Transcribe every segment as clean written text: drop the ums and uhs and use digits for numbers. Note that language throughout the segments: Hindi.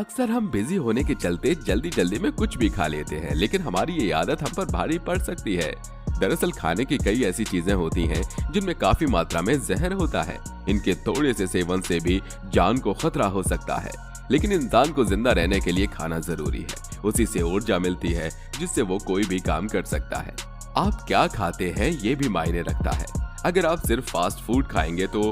अक्सर हम बिजी होने के चलते जल्दी जल्दी में कुछ भी खा लेते हैं, लेकिन हमारी ये आदत हम पर भारी पड़ सकती है। दरअसल खाने की कई ऐसी चीजें होती हैं जिनमें काफी मात्रा में जहर होता है। इनके थोड़े से सेवन से भी जान को खतरा हो सकता है, लेकिन इंसान को जिंदा रहने के लिए खाना जरूरी है। उसी से ऊर्जा मिलती है जिससे वो कोई भी काम कर सकता है। आप क्या खाते हैं ये भी मायने रखता है। अगर आप सिर्फ फास्ट फूड खाएंगे तो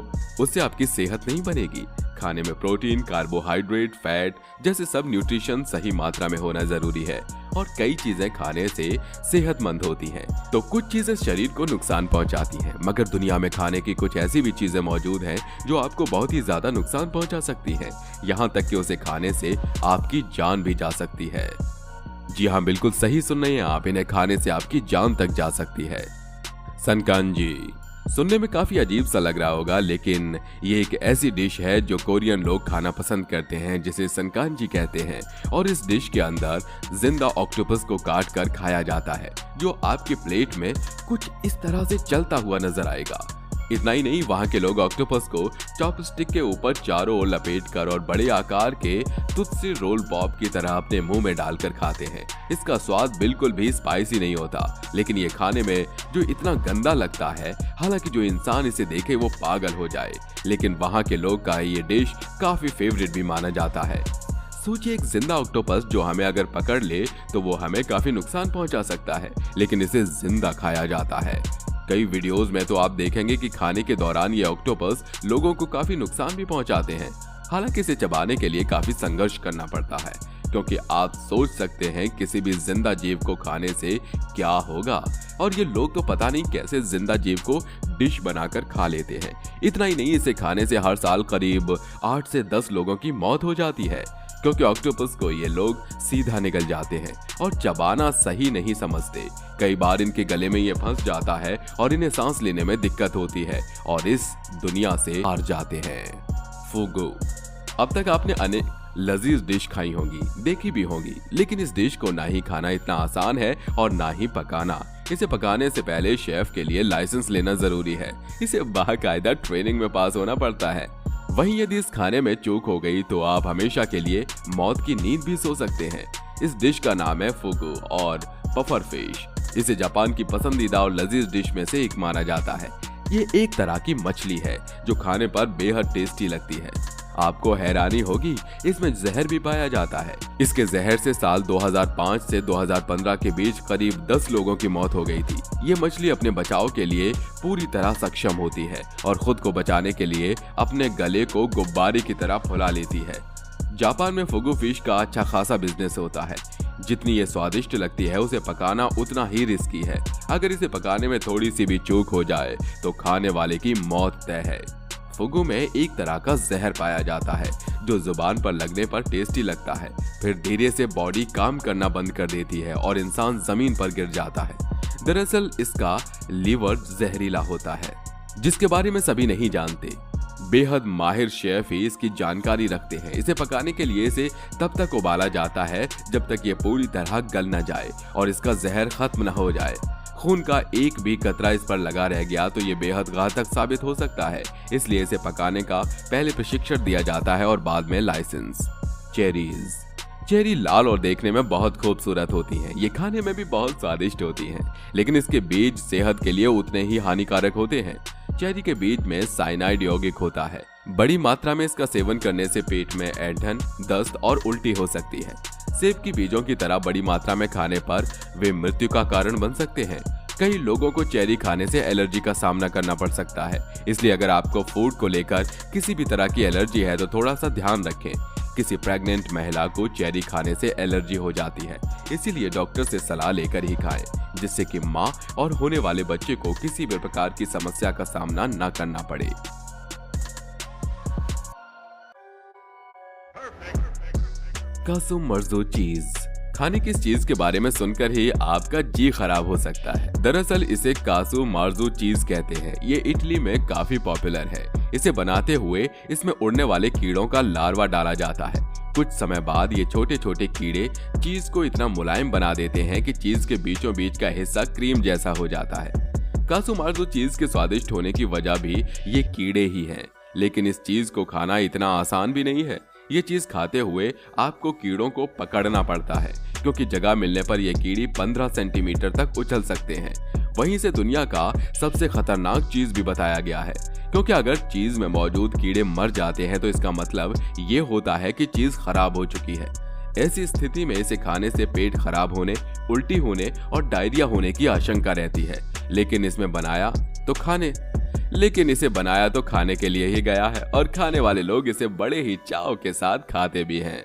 उससे आपकी सेहत नहीं बनेगी। खाने में प्रोटीन, कार्बोहाइड्रेट, फैट जैसे सब न्यूट्रिशन सही मात्रा में होना जरूरी है, और कई चीजें खाने से सेहतमंद होती हैं, तो कुछ चीजें शरीर को नुकसान पहुंचाती हैं। मगर दुनिया में खाने की कुछ ऐसी भी चीजें मौजूद हैं जो आपको बहुत ही ज्यादा नुकसान पहुंचा सकती हैं, यहाँ तक कि उसे खाने से आपकी जान भी जा सकती है। जी हाँ, बिल्कुल सही सुन रहे हैं आप, इन्हें खाने से आपकी जान तक जा सकती है। संकांजी सुनने में काफी अजीब सा लग रहा होगा, लेकिन ये एक ऐसी डिश है जो कोरियन लोग खाना पसंद करते हैं, जिसे संकांजी कहते हैं। और इस डिश के अंदर जिंदा ऑक्टोपस को काट कर खाया जाता है, जो आपके प्लेट में कुछ इस तरह से चलता हुआ नजर आएगा। इतना ही नहीं, वहाँ के लोग ऑक्टोपस को चॉपस्टिक के ऊपर चारों ओर लपेटकर और बड़े आकार के तुत्से रोल पॉप की तरह अपने मुंह में डालकर खाते हैं। इसका स्वाद बिल्कुल भी स्पाइसी नहीं होता, लेकिन ये खाने में जो इतना गंदा लगता है, हालांकि जो इंसान इसे देखे वो पागल हो जाए। लेकिन वहाँ के लोग का ये डिश काफी फेवरेट भी माना जाता है। सोचिए, एक जिंदा ऑक्टोपस जो हमें अगर पकड़ ले तो वो हमें काफी नुकसान पहुंचा सकता है, लेकिन इसे जिंदा खाया जाता है। कई वीडियोस में तो आप देखेंगे कि खाने के दौरान ये ऑक्टोपस लोगों को काफी नुकसान भी पहुंचाते हैं। हालांकि इसे चबाने के लिए काफी संघर्ष करना पड़ता है, क्योंकि आप सोच सकते हैं किसी भी जिंदा जीव को खाने से क्या होगा। और ये लोग तो पता नहीं कैसे जिंदा जीव को डिश बनाकर खा लेते हैं। इतना ही नहीं, इसे खाने से हर साल करीब 8 से 10 लोगों की मौत हो जाती है, क्योंकि ऑक्टोपस को ये लोग सीधा निगल जाते हैं और चबाना सही नहीं समझते। कई बार इनके गले में ये फंस जाता है और इन्हें सांस लेने में दिक्कत होती है और इस दुनिया से हार जाते हैं। फुगू। अब तक आपने अनेक लजीज डिश खाई होंगी, देखी भी होंगी, लेकिन इस डिश को ना ही खाना इतना आसान है और ना ही पकाना। इसे पकाने से पहले शेफ के लिए लाइसेंस लेना जरूरी है। इसे बाकायदा ट्रेनिंग में पास होना पड़ता है। वहीं यदि इस खाने में चूक हो गई तो आप हमेशा के लिए मौत की नींद भी सो सकते हैं। इस डिश का नाम है फुगू और पफर फिश। इसे जापान की पसंदीदा और लजीज डिश में से एक माना जाता है। ये एक तरह की मछली है जो खाने पर बेहद टेस्टी लगती है। आपको हैरानी होगी, इसमें जहर भी पाया जाता है। इसके जहर से साल 2005 से 2015 के बीच करीब 10 लोगों की मौत हो गई थी। ये मछली अपने बचाव के लिए पूरी तरह सक्षम होती है और खुद को बचाने के लिए अपने गले को गुब्बारे की तरह फुला लेती है। जापान में फुगू फिश का अच्छा खासा बिजनेस होता है। जितनी ये स्वादिष्ट लगती है, उसे पकाना उतना ही रिस्की है। अगर इसे पकाने में थोड़ी सी भी चूक हो जाए तो खाने वाले की मौत तय है। फुगू में एक तरह का जहर पाया जाता है जो जुबान पर लगने पर टेस्टी लगता है, फिर धीरे से बॉडी काम करना बंद कर देती है और इंसान जमीन पर गिर जाता है। दरअसल इसका लीवर जहरीला होता है, जिसके बारे में सभी नहीं जानते। बेहद माहिर शेफ ही इसकी जानकारी रखते हैं। इसे पकाने के लिए इसे तब तक उबाला जाता है जब तक ये पूरी तरह गल न जाए और इसका जहर खत्म न हो जाए। खून का एक भी कतरा इस पर लगा रह गया तो ये बेहद घातक साबित हो सकता है। इसलिए इसे पकाने का पहले प्रशिक्षण दिया जाता है और बाद में लाइसेंस। चेरीज। चेरी लाल और देखने में बहुत खूबसूरत होती हैं। ये खाने में भी बहुत स्वादिष्ट होती हैं, लेकिन इसके बीज सेहत के लिए उतने ही हानिकारक होते हैं। चेरी के बीज में साइनाइड यौगिक होता है। बड़ी मात्रा में इसका सेवन करने से पेट में ऐंठन, दस्त और उल्टी हो सकती है। सेब की बीजों की तरह बड़ी मात्रा में खाने पर वे मृत्यु का कारण बन सकते हैं। कई लोगों को चेरी खाने से एलर्जी का सामना करना पड़ सकता है। इसलिए अगर आपको फूड को लेकर किसी भी तरह की एलर्जी है तो थोड़ा सा ध्यान रखें। किसी प्रेग्नेंट महिला को चेरी खाने से एलर्जी हो जाती है, इसीलिए डॉक्टर से सलाह लेकर ही खाएं, जिससे कि मां और होने वाले बच्चे को किसी भी प्रकार की समस्या का सामना न करना पड़े। कासुमर्जो चीज। खाने की इस चीज के बारे में सुनकर ही आपका जी खराब हो सकता है। दरअसल इसे कासुमार्जो चीज कहते हैं। ये इटली में काफी पॉपुलर है। इसे बनाते हुए इसमें उड़ने वाले कीड़ों का लार्वा डाला जाता है। कुछ समय बाद ये छोटे छोटे कीड़े चीज को इतना मुलायम बना देते हैं कि चीज के बीचों बीच का हिस्सा क्रीम जैसा हो जाता है। कासुमार्जो चीज के स्वादिष्ट होने की वजह भी ये कीड़े ही हैं। लेकिन इस चीज को खाना इतना आसान भी नहीं है। ये चीज खाते हुए आपको कीड़ों को पकड़ना पड़ता है, क्योंकि जगह मिलने पर ये कीड़ी 15 सेंटीमीटर तक उछल सकते हैं। वहीं से दुनिया का सबसे खतरनाक चीज भी बताया गया है, क्योंकि अगर चीज में मौजूद कीड़े मर जाते हैं तो इसका मतलब ये होता है कि चीज खराब हो चुकी है। ऐसी स्थिति में इसे खाने से पेट खराब होने, उल्टी होने और डायरिया होने की आशंका रहती है। लेकिन इसे बनाया तो खाने के लिए ही गया है, और खाने वाले लोग इसे बड़े ही चाव के साथ खाते भी हैं।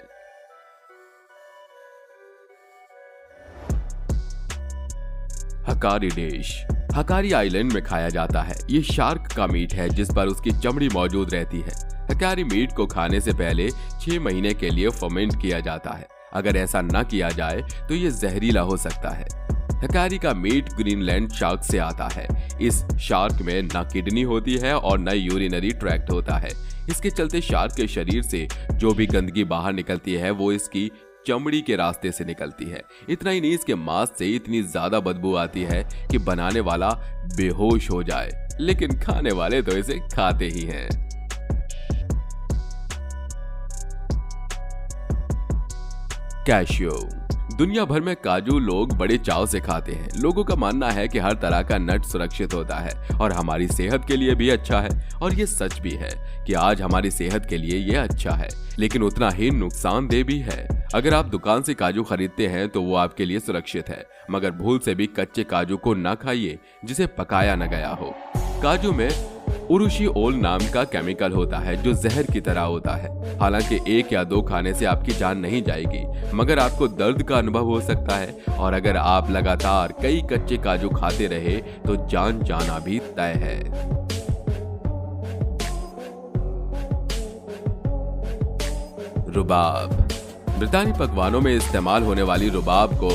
हकारी डिश हकारी आइलैंड में खाया जाता है। ये शार्क का मीट है जिस पर उसकी चमड़ी मौजूद रहती है। हकारी मीट को खाने से पहले 6 महीने के लिए फर्मेंट किया जाता है। अगर ऐसा न किया जाए तो ये जहरीला हो सकता है। हकारी का मीट ग्रीनलैंड शार्क से आता है। इस शार्क में न किडनी होती है और न यूरिनरी ट्रैक्ट होता है। इसके चलते शार्क के शरीर से जो भी गंदगी बाहर निकलती है वो इसकी चमड़ी के रास्ते से निकलती है। इतना ही नहीं, इसके मांस से इतनी ज्यादा बदबू आती है कि बनाने वाला बेहोश हो जाए, लेकिन खाने वाले तो इसे खाते ही हैं। कैश्यू दुनिया भर में काजू लोग बड़े चाव से खाते हैं। लोगों का मानना है कि हर तरह का नट सुरक्षित होता है और हमारी सेहत के लिए भी अच्छा है, और ये सच भी है कि आज हमारी सेहत के लिए ये अच्छा है, लेकिन उतना ही नुकसानदेह भी है। अगर आप दुकान से काजू खरीदते हैं तो वो आपके लिए सुरक्षित है, मगर भूल से भी कच्चे काजू को ना खाइए जिसे पकाया न गया हो। काजू में उरुशिओल नाम का केमिकल होता है जो जहर की तरह होता है। हालांकि 1 या 2 खाने से आपकी जान नहीं जाएगी, मगर आपको दर्द का अनुभव हो सकता है, और अगर आप लगातार कई कच्चे काजू खाते रहे तो जान जाना भी तय है। रुबाब ब्रितानी पकवानों में इस्तेमाल होने वाली रुबाब को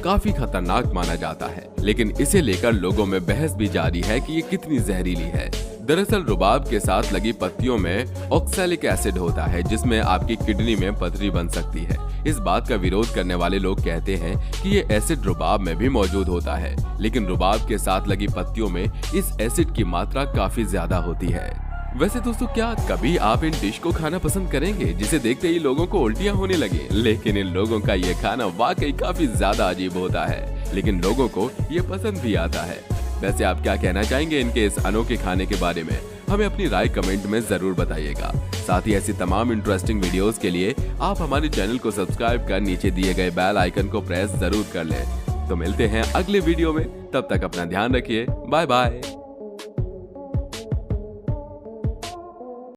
काफी खतरनाक माना जाता है, लेकिन इसे लेकर लोगों में बहस भी जारी है कि ये कितनी जहरीली है। दरअसल रुबाब के साथ लगी पत्तियों में ऑक्सैलिक एसिड होता है, जिसमें आपकी किडनी में पथरी बन सकती है। इस बात का विरोध करने वाले लोग कहते हैं कि ये एसिड रुबाब में भी मौजूद होता है, लेकिन रुबाब के साथ लगी पत्तियों में इस एसिड की मात्रा काफी ज्यादा होती है। वैसे दोस्तों, क्या कभी आप इन डिश को खाना पसंद करेंगे जिसे देखते ही लोगों को उल्टियां होने लगे? लेकिन इन लोगों का ये खाना वाकई काफी ज्यादा अजीब होता है, लेकिन लोगों को ये पसंद भी आता है। वैसे आप क्या कहना चाहेंगे इनके इस अनोखे खाने के बारे में? हमें अपनी राय कमेंट में जरूर बताइएगा। साथ ही ऐसी तमाम इंटरेस्टिंग वीडियोस के लिए आप हमारे चैनल को सब्सक्राइब कर नीचे दिए गए बेल आइकन को प्रेस जरूर कर लें। तो मिलते हैं अगले वीडियो में, तब तक अपना ध्यान रखिए। Bye bye.